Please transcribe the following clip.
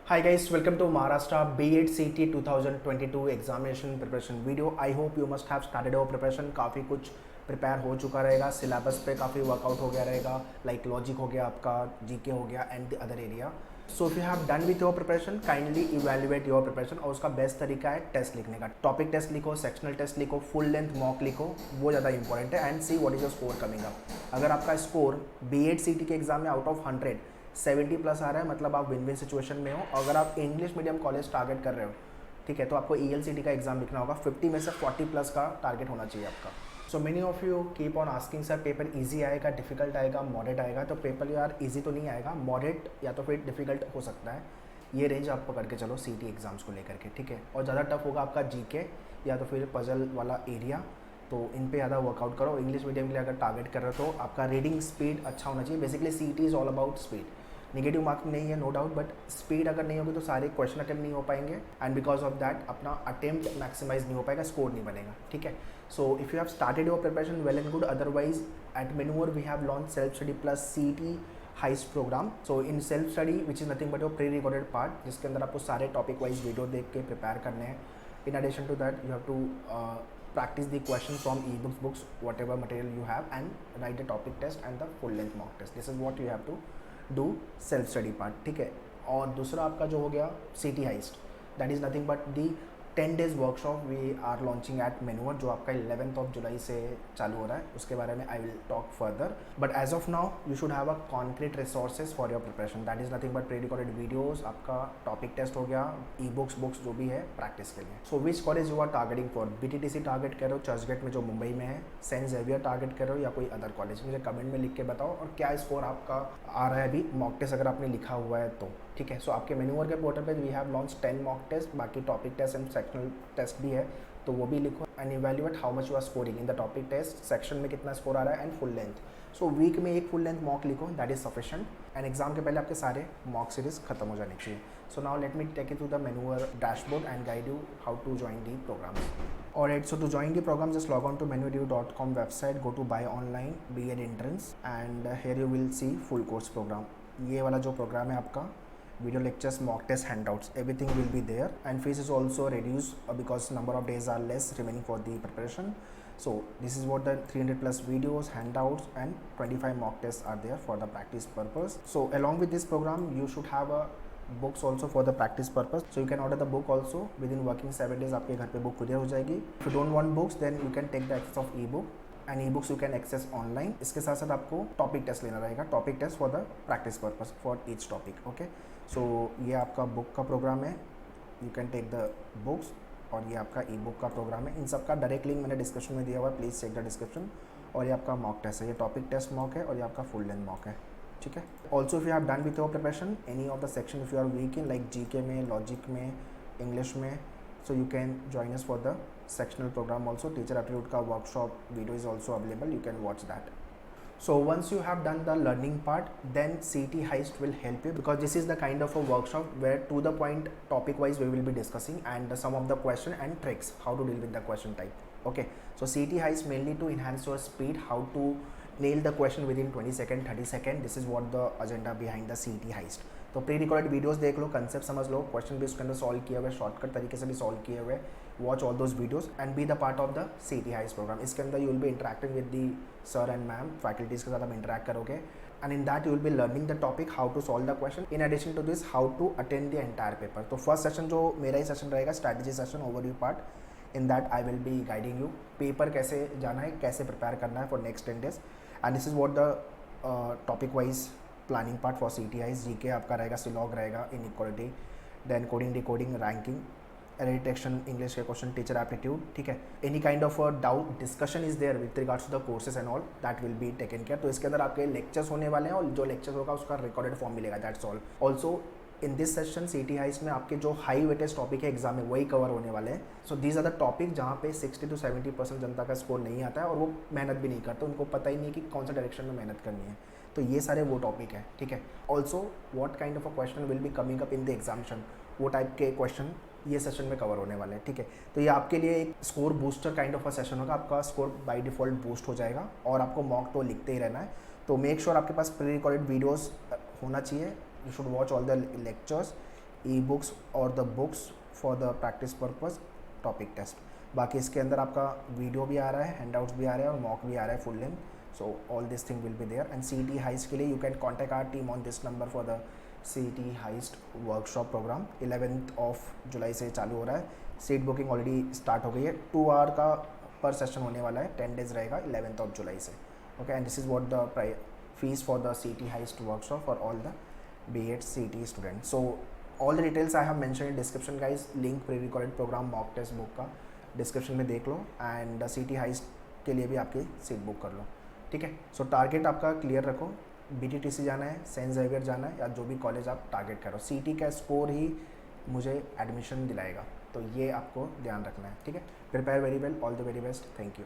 Hi guys, welcome to Maharashtra B.Ed CT 2022 examination preparation video. I hope you must have started your preparation. काफ़ी कुछ prepare हो चुका रहेगा, syllabus पे काफ़ी वर्कआउट हो गया रहेगा, लाइक लॉजिक हो गया आपका, जीके हो गया and the other area. So if you have done with your preparation, kindly evaluate your preparation. और उसका बेस्ट तरीका है टेस्ट लिखने का. टॉपिक टेस्ट लिखो, सेक्शनल टेस्ट लिखो, फुल लेंथ मॉक लिखो, वो ज़्यादा इंपॉर्टेंट है. And see what is your score coming up. अगर आपका स्कोर B.Ed CT के एग्जाम में आउट ऑफ 100 70 प्लस आ रहा है, मतलब आप विन विन सिचुएशन में हो. अगर आप इंग्लिश मीडियम कॉलेज टारगेट कर रहे हो, ठीक है, तो आपको ELCT का एग्जाम लिखना होगा. 50 में से 40 प्लस का टारगेट होना चाहिए आपका. So many of you keep on asking sir paper easy आएगा, डिफिकल्ट आएगा, मॉडरेट आएगा. तो पेपर यार इजी तो नहीं आएगा, मॉडरेट या तो फिर डिफिकल्ट हो सकता है. ये रेंज आप पकड़ के चलो CT एग्जाम्स को लेकर के, ठीक है. और ज़्यादा टफ होगा आपका GK या तो फिर पजल वाला एरिया. तो इन पे ज़्यादा वर्कआउट करो. इंग्लिश मीडियम के लिए अगर टारगेट कर रहे हो तो आपका रीडिंग स्पीड अच्छा होना चाहिए. Basically CT is all about speed. Negative marking नहीं है, नो डाउट, बट स्पीड अगर नहीं होगी तो सारे क्वेश्चन अटेम्प्ट नहीं हो पाएंगे. एंड बिकॉज ऑफ दैट अपना अटेम्प्ट मैक्सिमाइज नहीं हो पाएगा, स्कोर नहीं बनेगा, ठीक है. So if you have started your preparation well and good. Otherwise at Menuvar we have launch self study plus CT heist program. So in self study which is nothing but your pre recorded part, जिसके अंदर आपको सारे topic wise video देख के prepare करने हैं. In addition to that you have to practice the question from books, whatever material you have, and write the topic test and the full length mock test. This is what you have to do self study part, ठीक है. और दूसरा आपका जो हो गया CT heist, that is nothing but the 10 days workshop we are launching at मेनूवर, जो आपका 11th of July से चालू हो रहा है. उसके बारे में I will talk further, but as of now you should have a concrete resources for your preparation. That is nothing but pre recorded videos, आपका टॉपिक टेस्ट हो गया, बुक्स जो भी है प्रैक्टिस के लिए. So which college you are targeting for? BTTC target कर रहे हो चर्चगेट में जो मुंबई में है, सेंट जेवियर टारगेट कर रहे हो या कोई अदर कॉलेज? मुझे कमेंट में लिख के बताओ. और क्या स्कोर आपका आ रहा है अभी मॉक टेस्ट अगर आपने लिखा हुआ है तो, ठीक है. सो आपके मेन्यूवर के पोर्टल पे we have launch 10 mock test, बाकी topic test and sectional test भी है, तो वो भी लिखो. And evaluate how much you are scoring in the topic test, section में कितना स्कोर आ रहा है, and full length. So week में एक फुल लेंथ मॉक लिखो, that is sufficient. And exam के पहले आपके सारे मॉक सीरीज खत्म हो जाने चाहिए. So now let me take you to the menu or dashboard and guide you how to join the programs. Alright, so to join the program, just log on to menuedu.com website, go to buy online B.Ed entrance, and here you will see full course program. ये वाला जो programme है आपका, video lectures, mock test, handouts, everything will be there. And fees is also reduced because number of days are less remaining for the preparation. So this is what the 300 plus videos, handouts, and 25 mock tests are there for the practice purpose. So along with this program, you should have a books also for the practice purpose. So you can order the book also within working 7 days. आपके घर पे book courier हो जाएगी. If you don't want books, then you can take the access of e-book. And e books you can access online. इसके साथ साथ आपको topic test लेना रहेगा, topic test for the practice purpose for each topic, okay. So ये आपका book का program है, you can take the books. और ये आपका ई बुक का प्रोग्राम है. इन सब का डायरेक्ट लिंक मैंने डिस्क्रिप्शन में दिया हुआ है, प्लीज़ चेक द डिस्क्रिप्शन. और ये आपका मॉक टेस्ट है, ये टॉपिक टेस्ट मॉक है और ये आपका फुल लेंथ मॉक है, ठीक है. Also if you have done with your preparation any of the section, if you are weak in like GK में, लॉजिक में, इंग्लिश में, so you can join us for the sectional program also. Teacher aptitude ka workshop video is also available, you can watch that. So once you have done the learning part, then CT heist will help you, because this is the kind of a workshop where to the point topic wise we will be discussing, and some of the question and tricks how to deal with the question type, okay. So CT heist mainly to enhance your speed, how to nail the question within 20 second 30 second. This is what the agenda behind the CT heist. तो pre recorded videos देख लो, concept समझ लो, question भी उसके अंदर solve किए हुए, shortcut तरीके से भी सॉल्व किए हुए. Watch all those videos and be the part of the CT heist program. इसके अंदर you will be interacting with the sir and ma'am, faculties के साथ आप इंटरेक्ट करोगे. And in that you will be learning the topic, how to solve the question. In addition to this, how to attend the entire paper. तो first session जो मेरा ही session रहेगा, strategy session, overview part. In that I will be guiding you paper कैसे जाना है, कैसे prepare करना है for next 10 days. And this is what the topic wise planning part for CT heist. GK आपका रहेगा, सिलॉग रहेगा, inequality, then coding, decoding, ranking, detection, English के क्वेश्चन, टीचर एप्टीट्यूड, ठीक है. Any kind of doubt discussion is there with regards to the courses and all, that will be taken care. तो इसके अंदर आपके लेक्चर्स होने वाले हैं और जो लेक्चर्स होगा उसका रिकॉर्डेड फॉर्म मिलेगा, that's all. Also in this session CT heist में आपके जो हाई वेटेज टॉपिक है एग्जाम में वही कवर होने वाले हैं. So these are the topic जहाँ पे 60 to 70% जनता का स्कोर नहीं आता है और वो मेहनत भी नहीं करते, उनको पता ही नहीं कि कौन सा डायरेक्शन में मेहनत करनी है. तो ये सारे वो टॉपिक है, ठीक है. Also what kind of a question will be coming up in the examination, वो टाइप के क्वेश्चन ये सेशन में कवर होने वाले हैं, ठीक है. तो ये आपके लिए एक score booster kind of a session होगा. आपका स्कोर बाय डिफॉल्ट बूस्ट हो जाएगा और आपको मॉक तो लिखते ही रहना है. तो मेक श्योर आपके पास प्री रिकॉर्डेड वीडियोस होना चाहिए. You should watch all the lectures. E books और the books for the practice purpose topic test. बाकी इसके अंदर आपका वीडियो भी आ रहा है, हैंडआउट्स भी आ रहे हैं और मॉक भी आ रहा है full length. So all this thing will be there. And CET heist के लिए you can contact our team on this number for the CET heist workshop program. 11th of July से चालू हो रहा है। सीट बुकिंग ऑलरेडी स्टार्ट हो गई है। 2 आवर का पर सेशन होने वाला है, 10 डेज रहेगा 11th ऑफ जुलाई से। Okay, and this is what the fees for the CET heist workshop for all the B.Ed CET students. So all the details I have mentioned in description guys. Link pre-recorded program mock test book का description में देख लो and CET heist के लिए भी आपकी seat book कर लो, ठीक है। सो टारगेट आपका क्लियर रखो, BTTC जाना है, सेंट ज़ेवियर जाना है, या जो भी कॉलेज आप टारगेट करो। CET का स्कोर ही मुझे एडमिशन दिलाएगा, तो ये आपको ध्यान रखना है, ठीक है। Prepare very well, all the very best, thank you.